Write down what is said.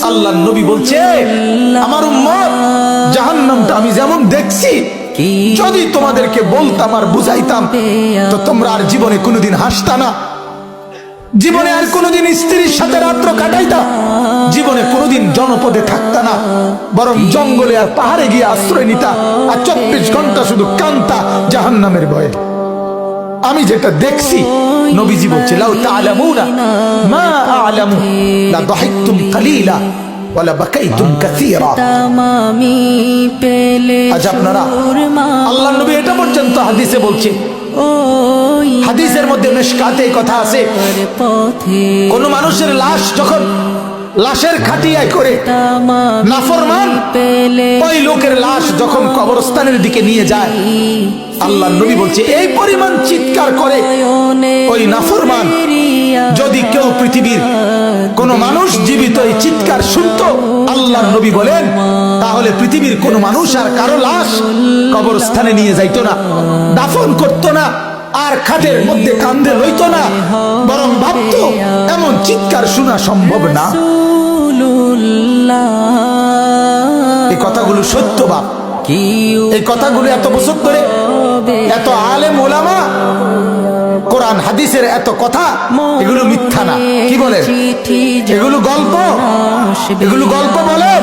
আল্লাহর নবী বলছে আমার উম্মত জাহান্নামটা আমি যেমন দেখছি, যদি তোমাদেরকে বলতাম আর বুঝাইতাম তো তোমরা আর জীবনে কোনোদিন হাসতা না, জীবনে আর কোনোদিন স্ত্রীর সাথে রাত্র কাটাইতা, জীবনে কোনোদিন জনপদে থাকতা না, বরং জঙ্গলে আর পাহাড়ে গিয়ে আশ্রয় নিতা, আর 24 ঘন্টা শুধু কান্তা জাহান্নামের ভয়ে। আমি যেটা দেখছি, নবীজি বলছে লাউ তাআলামুনা মা আ'লামু লা দাহিকতুম কালিলা ওয়া লা বাকাইতুম কাসীরা। আজ আপনারা আল্লাহর নবী এটা পর্যন্ত হাদিসে বলছে, হাদিসের মধ্যে মিশকাতে কথা আছে, কোন মানুষের লাশ যখন লাশের খাটিয়ায় করে নাফরমান ওই লোকের লাশ যখন কবরস্থানের দিকে নিয়ে যায়, আল্লাহর নবী বলছে এই পরিমাণ চিৎকার করে ওই নাফরমান, যদি কেউ পৃথিবীর কোন মানুষ জীবিত এই চিৎকার শুনতো, আল্লাহর নবী বলেন তাহলে পৃথিবীর কোন মানুষ আর কারো লাশ কবরস্থানে নিয়ে যাইতো না, দাফন করতো না, আর খাটের মধ্যে কান্দে লইতো না, বরং ভাবতো এমন চিৎকার শোনা সম্ভব না। এই কথাগুলো সত্য বাপ, এই কথাগুলো এত বছর ধরে এত আলেম ওলামা কোরআন হাদিসের এত কথা, এগুলো মিথ্যা না। কি বলে? এগুলো গল্প, এগুলো গল্প বলেন।